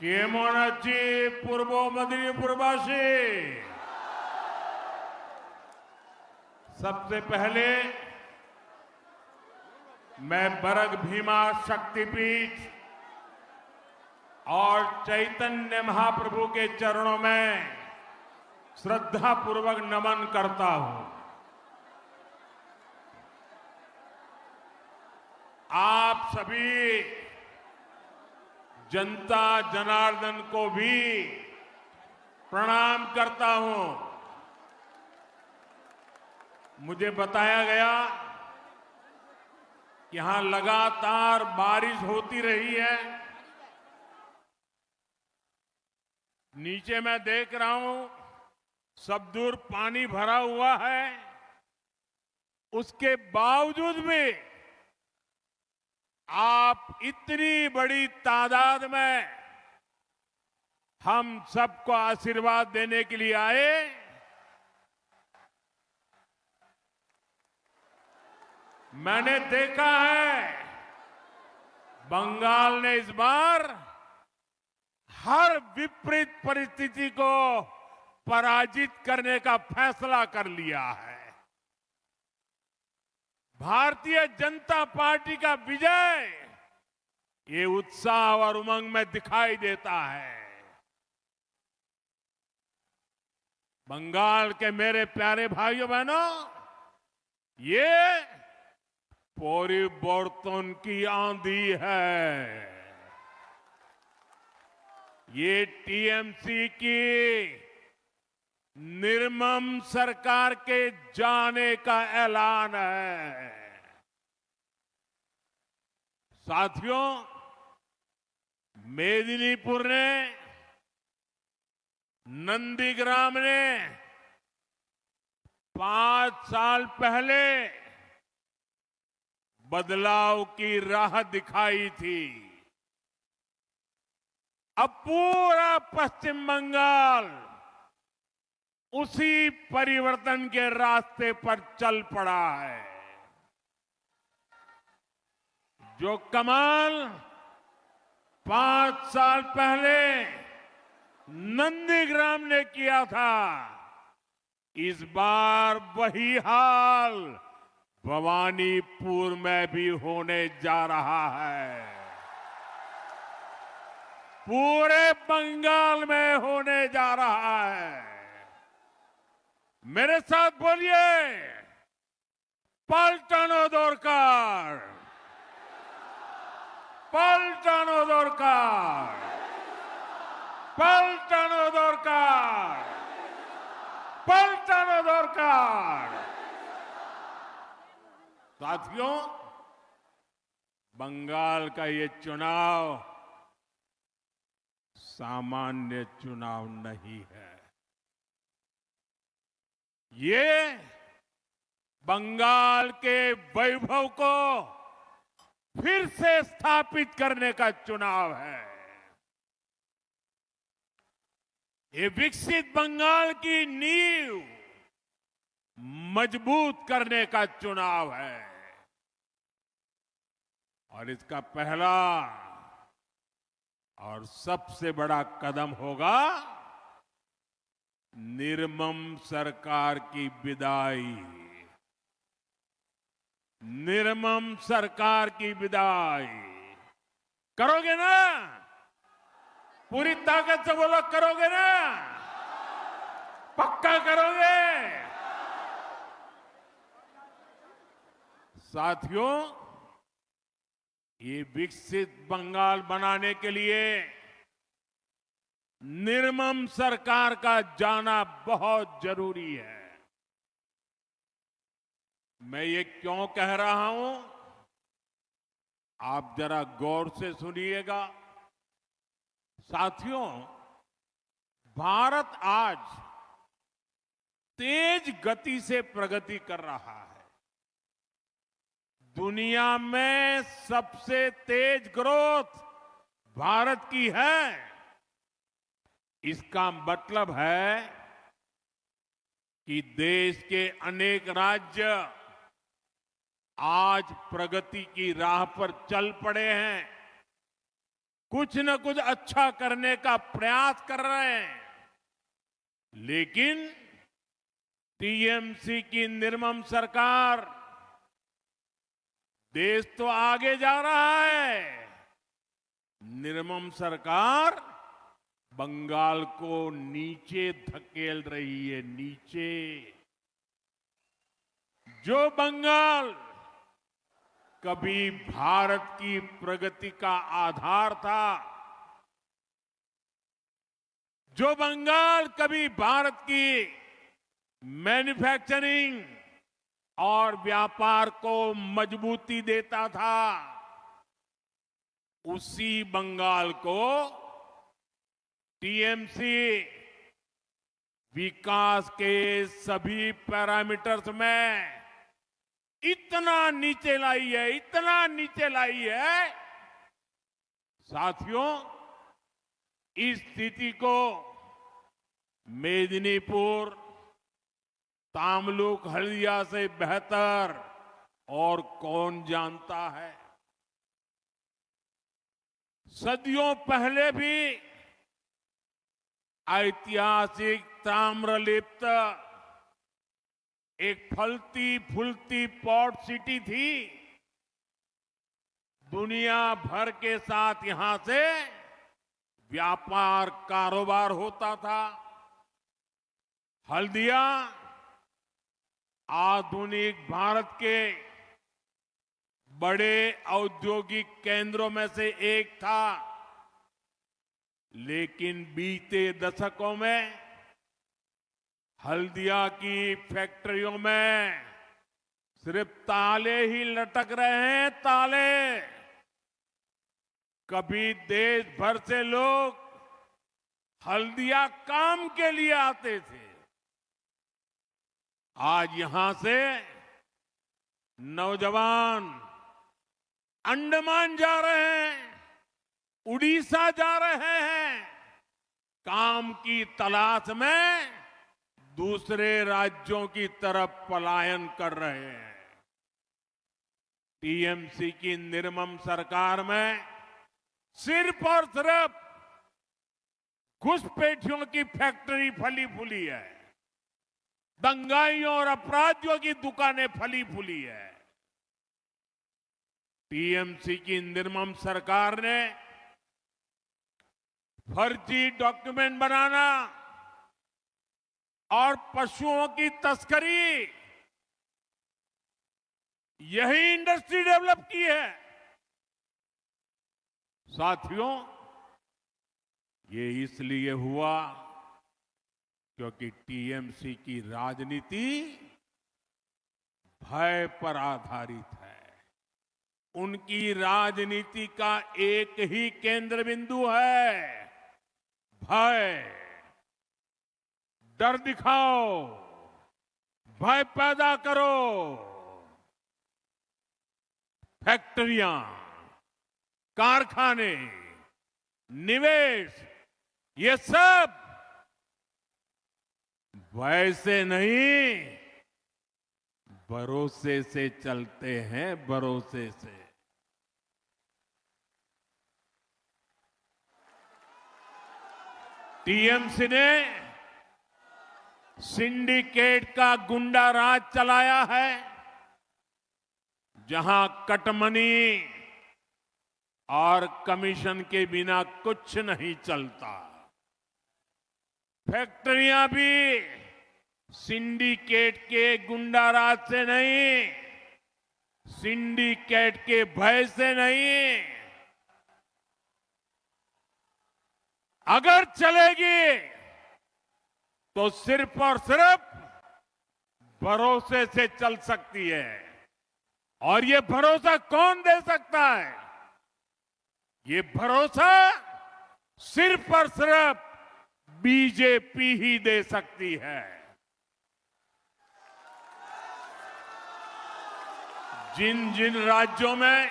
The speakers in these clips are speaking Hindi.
केमन अच्छी पूर्व मदिनीपुरवासी। सबसे पहले मैं बरग भीमा शक्तिपीठ और चैतन्य महाप्रभु के चरणों में श्रद्धा पूर्वक नमन करता हूं। आप सभी जनता जनार्दन को भी प्रणाम करता हूं। मुझे बताया गया कि यहां लगातार बारिश होती रही है। नीचे मैं देख रहा हूं सब दूर पानी भरा हुआ है। उसके बावजूद भी आप इतनी बड़ी तादाद में हम सबको आशीर्वाद देने के लिए आए। मैंने देखा है बंगाल ने इस बार हर विपरीत परिस्थिति को पराजित करने का फैसला कर लिया है। भारतीय जनता पार्टी का विजय ये उत्साह और उमंग में दिखाई देता है। बंगाल के मेरे प्यारे भाइयों बहनों, ये परिवर्तन की आंधी है। ये टीएमसी की निर्मम सरकार के जाने का ऐलान है। साथियों, मेदिनीपुर ने, नंदीग्राम ने 5 साल पहले बदलाव की राह दिखाई थी। अब पूरा पश्चिम बंगाल उसी परिवर्तन के रास्ते पर चल पड़ा है। जो कमाल 5 साल पहले नंदीग्राम ने किया था, इस बार वही हाल भवानीपुर में भी होने जा रहा है। पूरे बंगाल में होने जा रहा है। मेरे साथ बोलिए, पलटानो दरकार, पलटानो दरकार, पलटानो दरकार, पलटानो दरकार। साथियों, बंगाल का ये चुनाव सामान्य चुनाव नहीं है। ये बंगाल के वैभव को फिर से स्थापित करने का चुनाव है। ये विकसित बंगाल की नींव मजबूत करने का चुनाव है। और इसका पहला और सबसे बड़ा कदम होगा निर्मम सरकार की विदाई। निर्मम सरकार की विदाई करोगे ना? पूरी ताकत से बोलो, करोगे ना? पक्का करोगे? साथियों, ये विकसित बंगाल बनाने के लिए निर्मम सरकार का जाना बहुत जरूरी है। मैं ये क्यों कह रहा हूं, आप जरा गौर से सुनिएगा। साथियों, भारत आज तेज गति से प्रगति कर रहा है। दुनिया में सबसे तेज ग्रोथ भारत की है। इसका मतलब है कि देश के अनेक राज्य आज प्रगति की राह पर चल पड़े हैं कुछ न कुछ अच्छा करने का प्रयास कर रहे हैं, लेकिन टीएमसी की निर्मम सरकार, देश तो आगे जा रहा है, निर्मम सरकार बंगाल को नीचे धकेल रही है, नीचे। जो बंगाल कभी भारत की प्रगति का आधार था, जो बंगाल कभी भारत की मैन्युफैक्चरिंग और व्यापार को मजबूती देता था, उसी बंगाल को टीएमसी विकास के सभी पैरामीटर्स में इतना नीचे लाई है, इतना नीचे लाई है। साथियों, इस स्थिति को मेदिनीपुर, तामलुक, हल्दिया से बेहतर और कौन जानता है। सदियों पहले भी ऐतिहासिक ताम्रलिप्त एक फलती फूलती पोर्ट सिटी थी। दुनिया भर के साथ यहां से व्यापार कारोबार होता था। हल्दिया आधुनिक भारत के बड़े औद्योगिक केंद्रों में से एक था, लेकिन बीते दशकों में हल्दिया की फैक्ट्रियों में सिर्फ ताले ही लटक रहे हैं, ताले। कभी देश भर से लोग हल्दिया काम के लिए आते थे, आज यहां से नौजवान अंडमान जा रहे हैं, उड़ीसा जा रहे हैं, काम की तलाश में दूसरे राज्यों की तरफ पलायन कर रहे हैं। टीएमसी की निर्मम सरकार में सिर्फ और सिर्फ घुसपैठियों की फैक्ट्री फली फूली है, दंगाइयों और अपराधियों की दुकानें फली फूली है। टीएमसी की निर्मम सरकार ने फर्जी डॉक्यूमेंट बनाना और पशुओं की तस्करी, यही इंडस्ट्री डेवलप की है। साथियों, ये इसलिए हुआ क्योंकि टीएमसी की राजनीति भय पर आधारित है। उनकी राजनीति का एक ही केंद्र बिंदु है, भय। डर दिखाओ, भय पैदा करो। फैक्ट्रियां, कारखाने, निवेश, ये सब वैसे नहीं, भरोसे से चलते हैं, भरोसे से। टीएमसी ने सिंडिकेट का गुंडा राज चलाया है, जहां कटमनी और कमीशन के बिना कुछ नहीं चलता। फैक्ट्रियां भी सिंडिकेट के गुंडा राज से नहीं, सिंडिकेट के भय से नहीं, अगर चलेगी तो सिर्फ और सिर्फ भरोसे से चल सकती है। और ये भरोसा कौन दे सकता है? ये भरोसा सिर्फ और सिर्फ बीजेपी ही दे सकती है। जिन जिन राज्यों में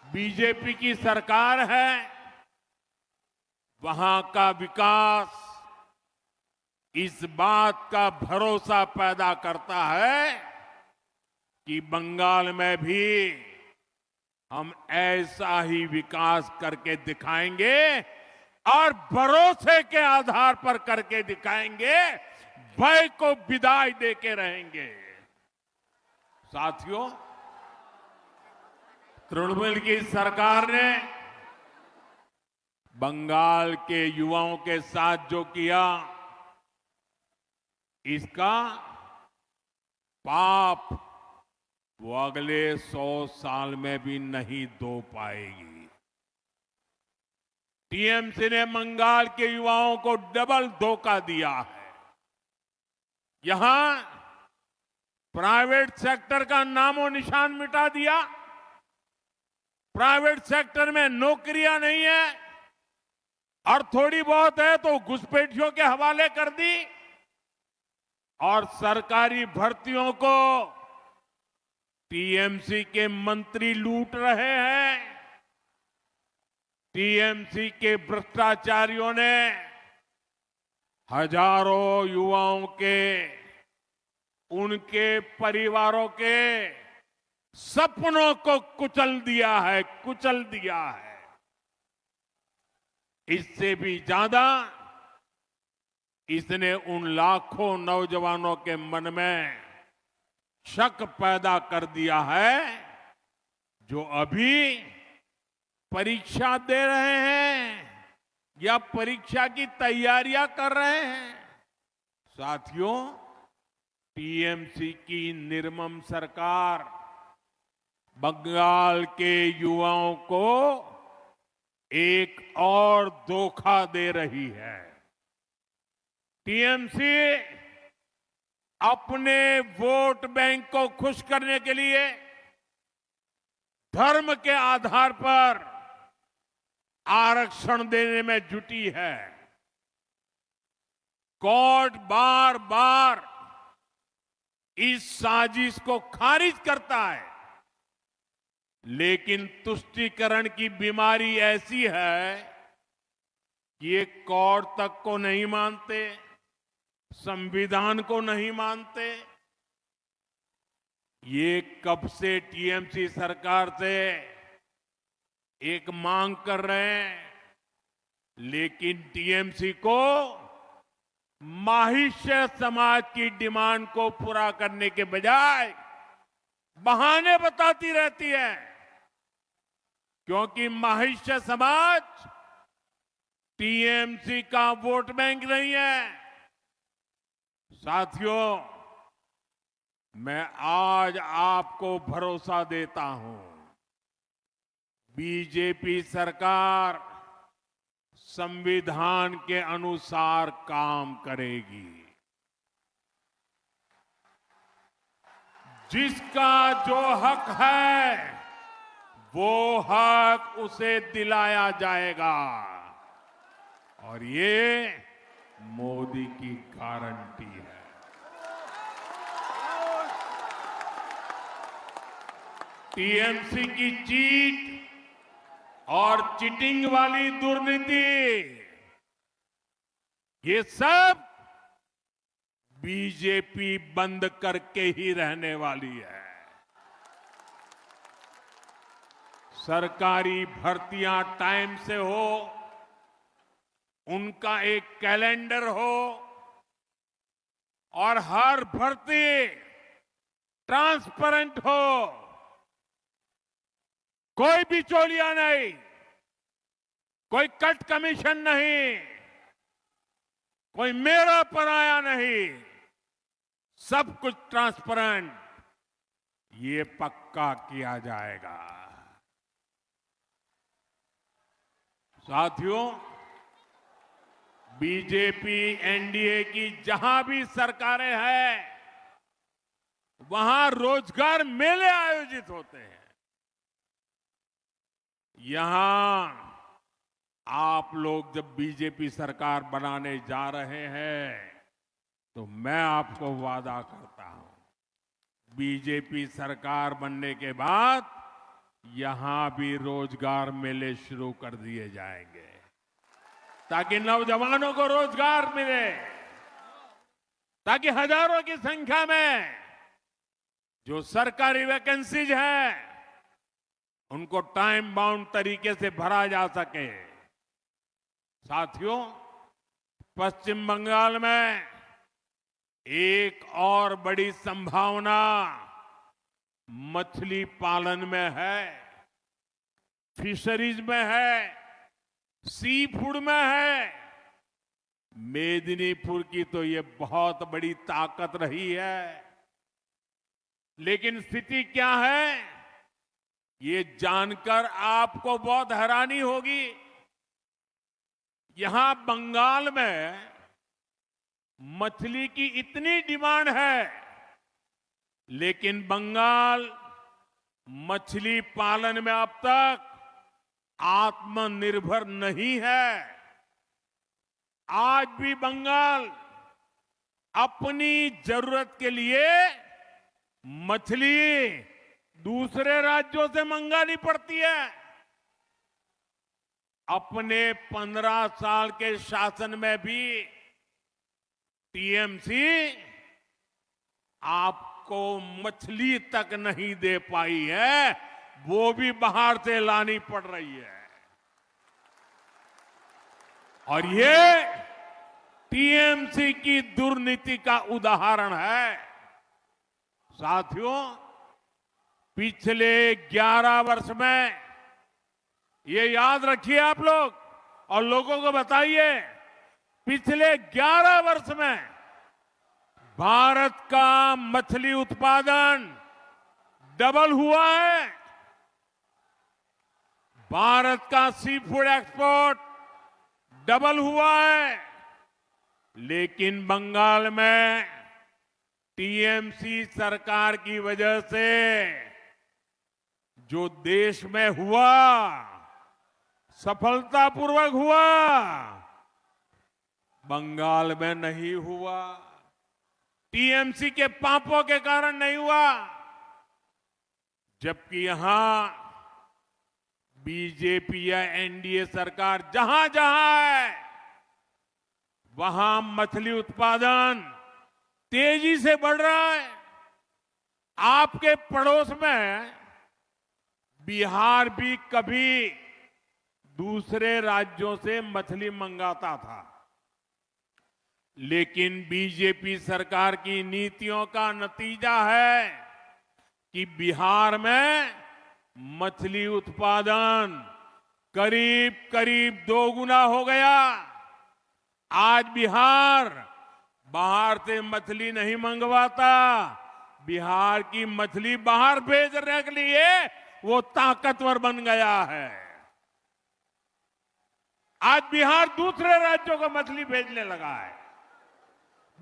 बीजेपी की सरकार है, वहां का विकास इस बात का भरोसा पैदा करता है कि बंगाल में भी हम ऐसा ही विकास करके दिखाएंगे और भरोसे के आधार पर करके दिखाएंगे, भय को विदाई देके रहेंगे। साथियों, तृणमूल की सरकार ने बंगाल के युवाओं के साथ जो किया, इसका पाप वो अगले 100 साल में भी नहीं धो पाएगी। टीएमसी ने बंगाल के युवाओं को डबल धोखा दिया है। यहां प्राइवेट सेक्टर का नामो निशान मिटा दिया। प्राइवेट सेक्टर में नौकरियां नहीं है और थोड़ी बहुत है तो घुसपैठियों के हवाले कर दी और सरकारी भर्तियों को टीएमसी के मंत्री लूट रहे हैं। टीएमसी के भ्रष्टाचारियों ने हजारों युवाओं के, उनके परिवारों के सपनों को कुचल दिया है, कुचल दिया है। इससे भी ज्यादा इसने उन लाखों नौजवानों के मन में शक पैदा कर दिया है जो अभी परीक्षा दे रहे हैं या परीक्षा की तैयारियां कर रहे हैं। साथियों, टीएमसी की निर्मम सरकार बंगाल के युवाओं को एक और धोखा दे रही है। टीएमसी अपने वोट बैंक को खुश करने के लिए धर्म के आधार पर आरक्षण देने में जुटी है। कोर्ट बार बार इस साजिश को खारिज करता है, लेकिन तुष्टीकरण की बीमारी ऐसी है कि ये कोर्ट तक को नहीं मानते, संविधान को नहीं मानते। ये कब से टीएमसी सरकार से एक मांग कर रहे हैं, लेकिन टीएमसी को माहिष्य समाज की डिमांड को पूरा करने के बजाय बहाने बताती रहती है, क्योंकि माहिष्य समाज टीएमसी का वोट बैंक नहीं है। साथियों, मैं आज आपको भरोसा देता हूं, बीजेपी सरकार संविधान के अनुसार काम करेगी। जिसका जो हक है वो हक उसे दिलाया जाएगा और ये मोदी की गारंटी है। टीएमसी की चीट और चीटिंग वाली दुर्नीति, ये सब बीजेपी बंद करके ही रहने वाली है। सरकारी भर्तियां टाइम से हो, उनका एक कैलेंडर हो और हर भर्ती ट्रांसपेरेंट हो, कोई बिचौलिया नहीं, कोई कट कमीशन नहीं, कोई मेरा पराया नहीं, सब कुछ ट्रांसपेरेंट, ये पक्का किया जाएगा। साथियों, बीजेपी एनडीए की जहां भी सरकारें हैं, वहां रोजगार मेले आयोजित होते हैं। यहां आप लोग जब बीजेपी सरकार बनाने जा रहे हैं तो मैं आपको वादा करता हूं, बीजेपी सरकार बनने के बाद यहां भी रोजगार मेले शुरू कर दिए जाएंगे ताकि नौजवानों को रोजगार मिले, ताकि हजारों की संख्या में जो सरकारी वैकेंसीज है उनको टाइम बाउंड तरीके से भरा जा सके। साथियों, पश्चिम बंगाल में एक और बड़ी संभावना मछली पालन में है, फिशरीज में है, सी फूड में है। मेदिनीपुर की तो ये बहुत बड़ी ताकत रही है। लेकिन स्थिति क्या है, ये जानकर आपको बहुत हैरानी होगी। यहां बंगाल में मछली की इतनी डिमांड है, लेकिन बंगाल मछली पालन में अब तक आत्मनिर्भर नहीं है। आज भी बंगाल अपनी जरूरत के लिए मछली दूसरे राज्यों से मंगानी पड़ती है। अपने 15 साल के शासन में भी टीएमसी आपको मछली तक नहीं दे पाई है, वो भी बाहर से लानी पड़ रही है। और ये टीएमसी की दुर्नीति का उदाहरण है। साथियों, पिछले 11 वर्ष में, ये याद रखिए आप लोग और लोगों को बताइए, पिछले 11 वर्ष में भारत का मछली उत्पादन डबल हुआ है। भारत का सी फूड एक्सपोर्ट डबल हुआ है। लेकिन बंगाल में टीएमसी सरकार की वजह से जो देश में हुआ, सफलतापूर्वक हुआ, बंगाल में नहीं हुआ। टीएमसी के पापों के कारण नहीं हुआ। जबकि यहां बीजेपी या एनडीए सरकार जहां जहां है, वहां मछली उत्पादन तेजी से बढ़ रहा है। आपके पड़ोस में बिहार भी कभी दूसरे राज्यों से मछली मंगाता था, लेकिन बीजेपी सरकार की नीतियों का नतीजा है कि बिहार में मछली उत्पादन करीब करीब 2 गुना हो गया। आज बिहार बाहर से मछली नहीं मंगवाता, बिहार की मछली बाहर भेजने के लिए वो ताकतवर बन गया है। आज बिहार दूसरे राज्यों को मछली भेजने लगा है।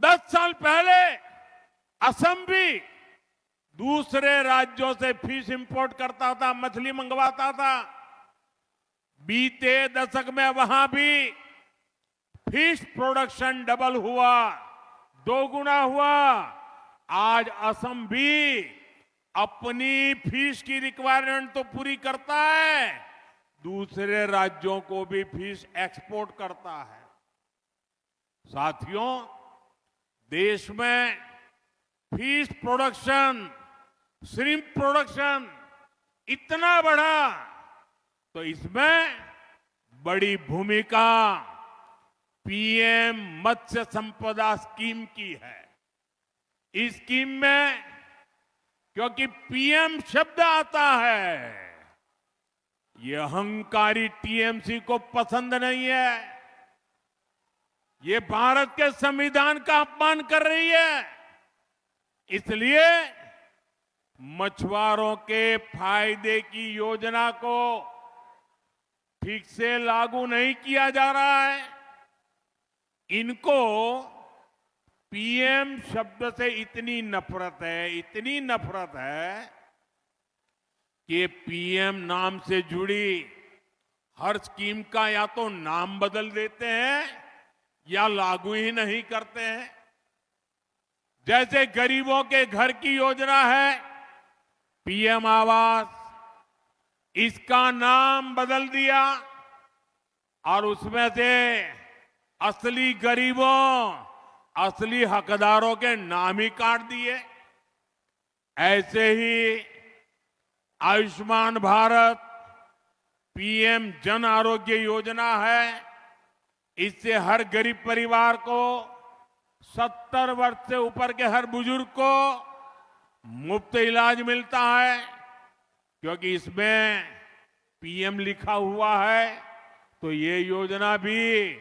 10 साल पहले असम भी दूसरे राज्यों से फिश इंपोर्ट करता था, मछली मंगवाता था। बीते दशक में वहां भी फिश प्रोडक्शन डबल हुआ, 2 गुना हुआ। आज असम भी अपनी फिश की रिक्वायरमेंट तो पूरी करता है, दूसरे राज्यों को भी फिश एक्सपोर्ट करता है। साथियों, देश में फिश प्रोडक्शन, श्रिम्प प्रोडक्शन इतना बढ़ा, तो इसमें बड़ी भूमिका पीएम मत्स्य संपदा स्कीम की है। इस स्कीम में क्योंकि पीएम शब्द आता है, ये अहंकारी टीएमसी को पसंद नहीं है। ये भारत के संविधान का अपमान कर रही है। इसलिए मछुआरों के फायदे की योजना को ठीक से लागू नहीं किया जा रहा है। इनको पीएम शब्द से इतनी नफरत है, इतनी नफरत है कि पीएम नाम से जुड़ी हर स्कीम का या तो नाम बदल देते हैं या लागू ही नहीं करते हैं। जैसे गरीबों के घर की योजना है पीएम आवास, इसका नाम बदल दिया और उसमें से असली गरीबों, असली हकदारों के नाम ही काट दिए। ऐसे ही आयुष्मान भारत, पीएम जन आरोग्य योजना है। इससे हर गरीब परिवार को, 70 वर्ष से ऊपर के हर बुजुर्ग को मुफ्त इलाज मिलता है, क्योंकि इसमें पीएम लिखा हुआ है। तो ये योजना भी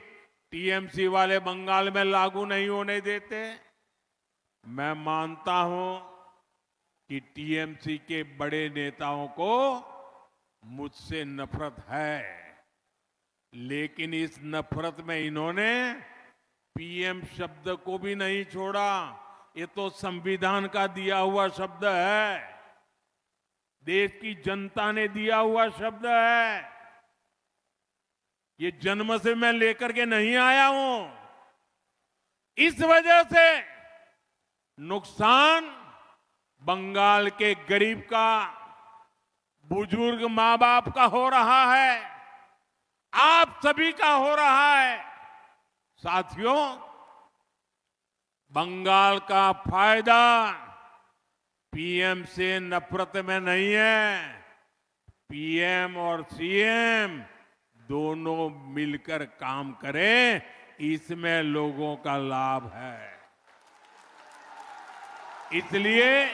टीएमसी वाले बंगाल में लागू नहीं होने देते। मैं मानता हूं कि टीएमसी के बड़े नेताओं को मुझसे नफरत है, लेकिन इस नफरत में इन्होंने पीएम शब्द को भी नहीं छोड़ा। ये तो संविधान का दिया हुआ शब्द है, देश की जनता ने दिया हुआ शब्द है। ये जन्म से मैं लेकर के नहीं आया हूं। इस वजह से नुकसान बंगाल के गरीब का, बुजुर्ग मां बाप का हो रहा है, आप सभी का हो रहा है। साथियों, बंगाल का फायदा पीएम से नफरत में नहीं है। पीएम और सीएम दोनों मिलकर काम करें, इसमें लोगों का लाभ है। इसलिए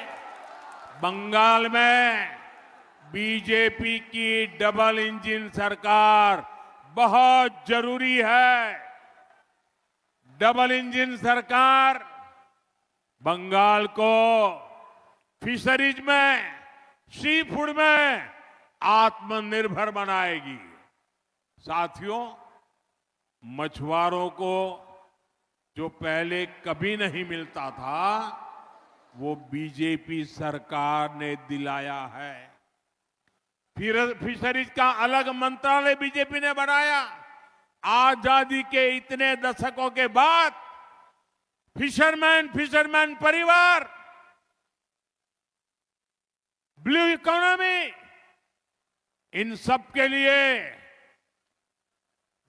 बंगाल में बीजेपी की डबल इंजन सरकार बहुत जरूरी है। डबल इंजन सरकार बंगाल को फिशरीज में, सी फूड में आत्मनिर्भर बनाएगी। साथियों, मछुआरों को जो पहले कभी नहीं मिलता था, वो बीजेपी सरकार ने दिलाया है। फिर फिशरीज का अलग मंत्रालय बीजेपी ने बनाया। आजादी के इतने दशकों के बाद फिशरमैन परिवार, ब्लू इकोनॉमी, इन सब के लिए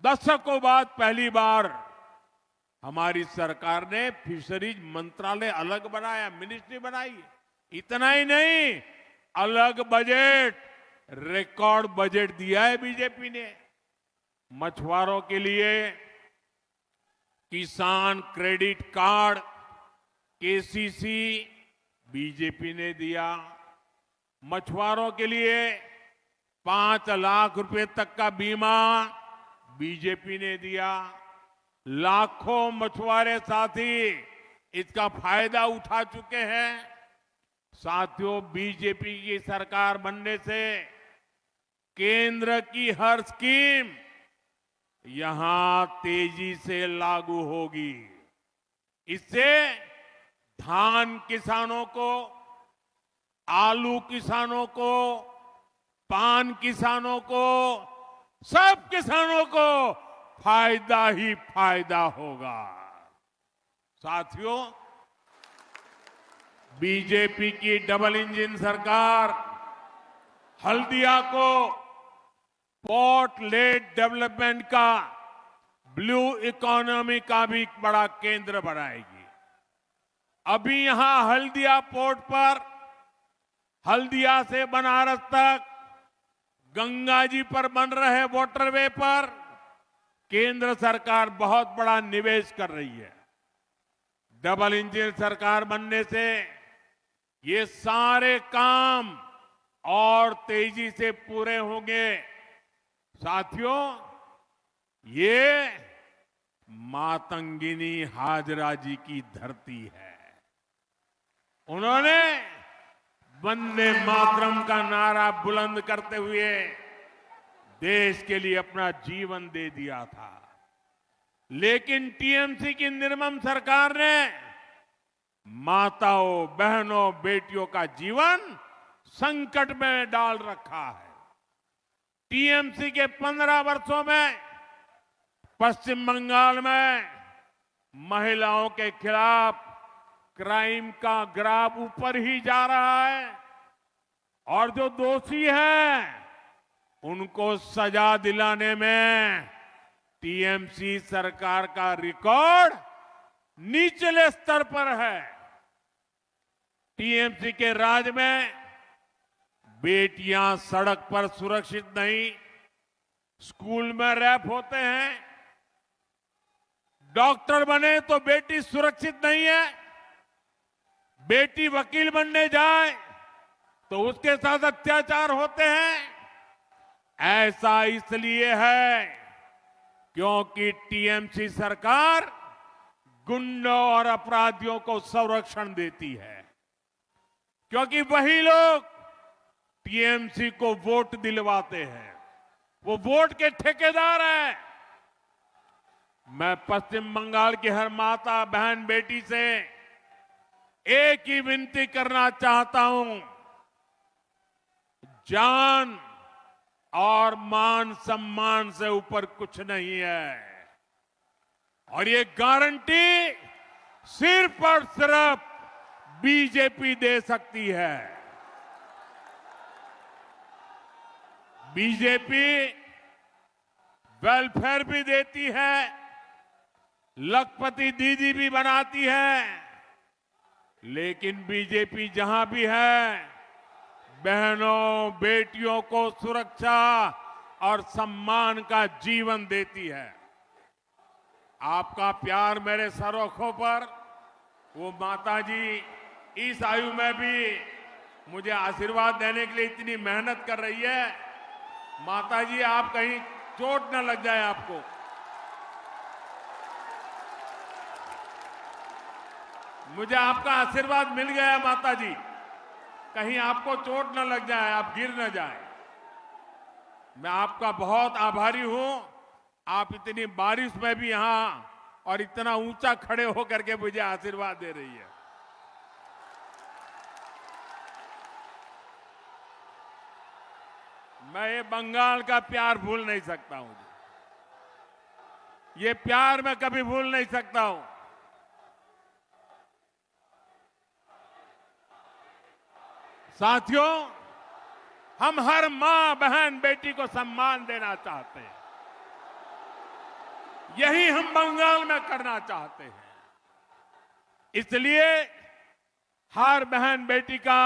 दशकों बाद पहली बार हमारी सरकार ने फिशरीज मंत्रालय अलग बनाया, मिनिस्ट्री बनाई। इतना ही नहीं, अलग बजट, रिकॉर्ड बजट दिया है बीजेपी ने मछुआरों के लिए। किसान क्रेडिट कार्ड, केसीसी बीजेपी ने दिया। मछुआरों के लिए 5 लाख रुपए तक का बीमा बीजेपी ने दिया। लाखों मछुआरे साथी इसका फायदा उठा चुके हैं। साथियों, बीजेपी की सरकार बनने से केंद्र की हर स्कीम यहां तेजी से लागू होगी। इससे धान किसानों को, आलू किसानों को, पान किसानों को, सब किसानों को फायदा ही फायदा होगा। साथियों, बीजेपी की डबल इंजन सरकार हल्दिया को पोर्ट लेड डेवलपमेंट का, ब्लू इकोनॉमी का भी बड़ा केंद्र बनाएगी। अभी यहां हल्दिया पोर्ट पर, हल्दिया से बनारस तक, गंगा जी पर बन रहे वाटरवे पर केंद्र सरकार बहुत बड़ा निवेश कर रही है। डबल इंजन सरकार बनने से ये सारे काम और तेजी से पूरे होंगे। साथियों, ये मातंगिनी हाजरा जी की धरती है। उन्होंने वंदे मातरम का नारा बुलंद करते हुए देश के लिए अपना जीवन दे दिया था। लेकिन टीएमसी की निर्मम सरकार ने माताओं, बहनों, बेटियों का जीवन संकट में डाल रखा है। टीएमसी के 15 वर्षों में पश्चिम बंगाल में महिलाओं के खिलाफ क्राइम का ग्राफ ऊपर ही जा रहा है और जो दोषी हैं उनको सजा दिलाने में टीएमसी सरकार का रिकॉर्ड निचले स्तर पर है। टीएमसी के राज में बेटियां सड़क पर सुरक्षित नहीं, स्कूल में रैप होते हैं। डॉक्टर बने तो बेटी सुरक्षित नहीं है। बेटी वकील बनने जाए तो उसके साथ अत्याचार होते हैं। ऐसा इसलिए है क्योंकि टीएमसी सरकार गुंडों और अपराधियों को संरक्षण देती है, क्योंकि वही लोग टीएमसी को वोट दिलवाते हैं। वो वोट के ठेकेदार हैं। मैं पश्चिम बंगाल की हर माता, बहन, बेटी से एक ही विनती करना चाहता हूं, जान और मान सम्मान से ऊपर कुछ नहीं है। और ये गारंटी सिर्फ और सिर्फ बीजेपी दे सकती है। बीजेपी वेलफेयर भी देती है, लखपति दीदी भी बनाती है, लेकिन बीजेपी जहां भी है, बहनों, बेटियों को सुरक्षा और सम्मान का जीवन देती है। आपका प्यार मेरे सरोखों पर, वो माताजी इस आयु में भी मुझे आशीर्वाद देने के लिए इतनी मेहनत कर रही है। माताजी, आप कहीं चोट न लग जाए आपको। मुझे आपका आशीर्वाद मिल गया माताजी, कहीं आपको चोट न लग जाए, आप गिर न जाए। मैं आपका बहुत आभारी हूं। आप इतनी बारिश में भी यहां और इतना ऊंचा खड़े होकर के मुझे आशीर्वाद दे रही है। मैं ये बंगाल का प्यार भूल नहीं सकता हूं। ये प्यार मैं कभी भूल नहीं सकता हूं। साथियों, हम हर मां, बहन, बेटी को सम्मान देना चाहते हैं। यही हम बंगाल में करना चाहते हैं। इसलिए हर बहन बेटी का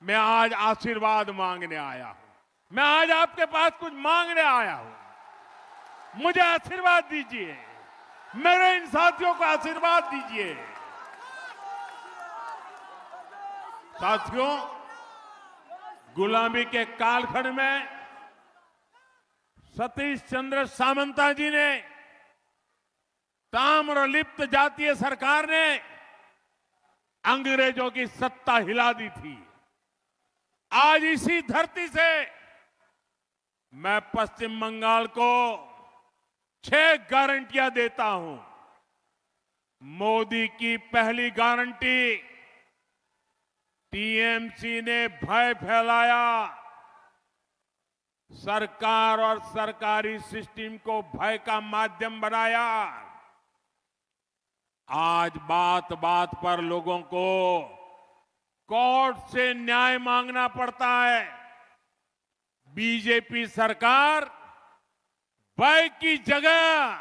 मैं आज आशीर्वाद मांगने आया हूं। मैं आज आपके पास कुछ मांगने आया हूं। मुझे आशीर्वाद दीजिए, मेरे इन साथियों को आशीर्वाद दीजिए। साथियों, गुलामी के कालखंड में सतीश चंद्र सामंता जी ने, ताम्रलिप्त जातीय सरकार ने अंग्रेजों की सत्ता हिला दी थी। आज इसी धरती से मैं पश्चिम बंगाल को 6 गारंटियां देता हूं। मोदी की पहली गारंटी, टीएमसी ने भय फैलाया, सरकार और सरकारी सिस्टम को भय का माध्यम बनाया। आज बात बात पर लोगों को कोर्ट से न्याय मांगना पड़ता है। बीजेपी सरकार भय की जगह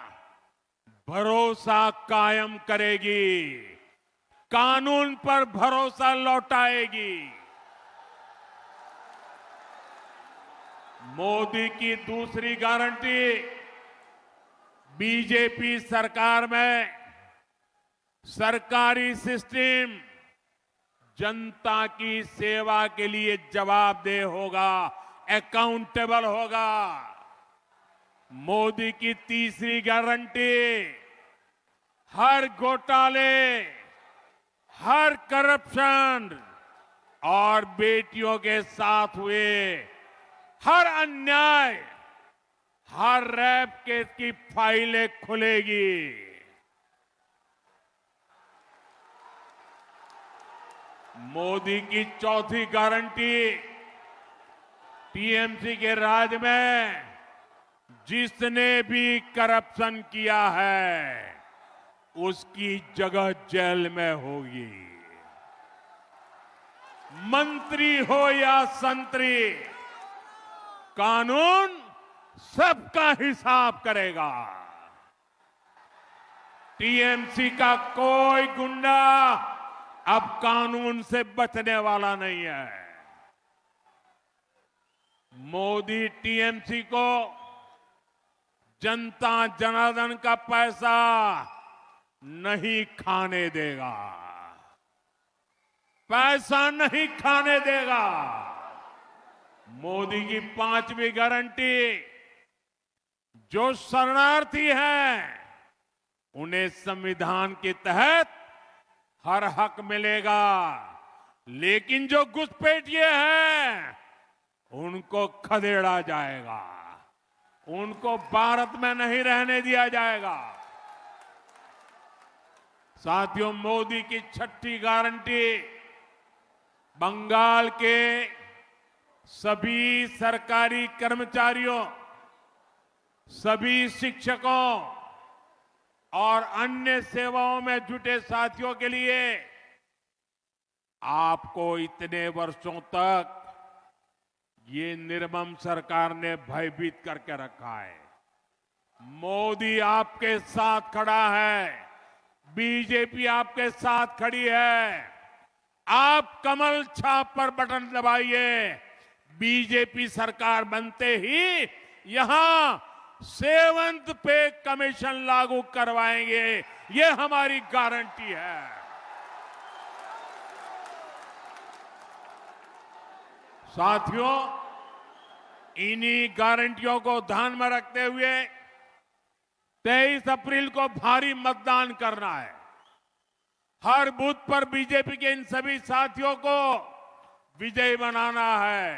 भरोसा कायम करेगी, कानून पर भरोसा लौटाएगी। मोदी की दूसरी गारंटी, बीजेपी सरकार में सरकारी सिस्टम जनता की सेवा के लिए जवाबदेह होगा, अकाउंटेबल होगा। मोदी की तीसरी गारंटी, हर घोटाले, हर करप्शन और बेटियों के साथ हुए हर अन्याय, हर रैप केस की फाइलें खुलेगी। मोदी की चौथी गारंटी, टीएमसी के राज में जिसने भी करप्शन किया है उसकी जगह जेल में होगी। मंत्री हो या संतरी, कानून सबका हिसाब करेगा। टीएमसी का कोई गुंडा अब कानून से बचने वाला नहीं है। मोदी टीएमसी को जनता जनार्दन का पैसा नहीं खाने देगा, पैसा नहीं खाने देगा। मोदी की 5वीं गारंटी, जो शरणार्थी हैं उन्हें संविधान के तहत हर हक मिलेगा, लेकिन जो घुसपैठिए हैं उनको खदेड़ा जाएगा, उनको भारत में नहीं रहने दिया जाएगा। साथियों, मोदी की 6ठी गारंटी बंगाल के सभी सरकारी कर्मचारियों, सभी शिक्षकों और अन्य सेवाओं में जुटे साथियों के लिए आपको इतने वर्षों तक ये निर्मम सरकार ने भयभीत करके रखा है। मोदी आपके साथ खड़ा है, बीजेपी आपके साथ खड़ी है। आप कमल छाप पर बटन दबाइए, बीजेपी सरकार बनते ही यहां 7th पे कमीशन लागू करवाएंगे, ये हमारी गारंटी है। साथियों, इन्हीं गारंटियों को ध्यान में रखते हुए 23 अप्रैल को भारी मतदान करना है। हर बूथ पर बीजेपी के इन सभी साथियों को विजयी बनाना है।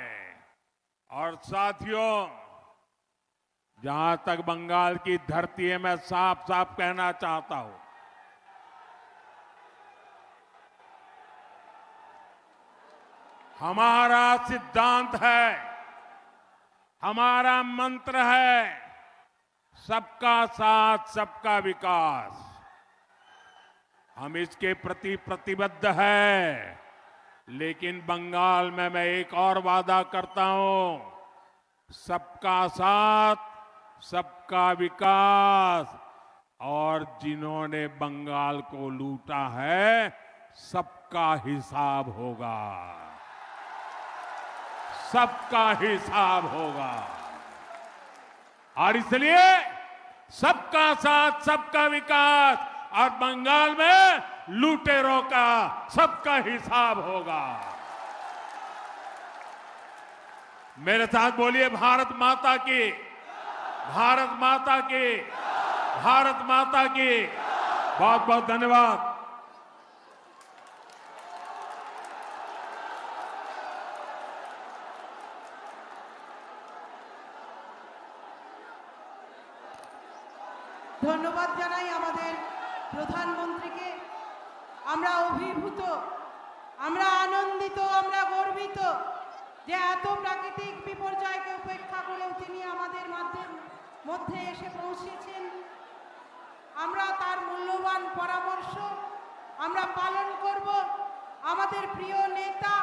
और साथियों, जहां तक बंगाल की धरती है, मैं साफ साफ कहना चाहता हूं, हमारा सिद्धांत है, हमारा मंत्र है, सबका साथ सबका विकास। हम इसके प्रति प्रतिबद्ध है, लेकिन बंगाल में मैं एक और वादा करता हूं, सबका साथ सबका विकास। और जिन्होंने बंगाल को लूटा है, सबका हिसाब होगा, सबका हिसाब होगा। और इसलिए सबका साथ सबका विकास और बंगाल में लुटेरों का सबका हिसाब होगा। मेरे साथ बोलिए, भारत माता की, भारत माता की, भारत माता की। बहुत बहुत धन्यवाद। ধন্যবাদ জানাই আমাদের প্রধানমন্ত্রীকে। আমরা অভিভূত, আমরা আনন্দিত, আমরা গর্বিত যে এত প্রাকৃতিক বিপর্যয়কে উপেক্ষা করেও তিনি আমাদের মধ্যে এসে পৌঁছেছেন। আমরা তার মূল্যবান পরামর্শ আমরা পালন করব। আমাদের প্রিয় নেতা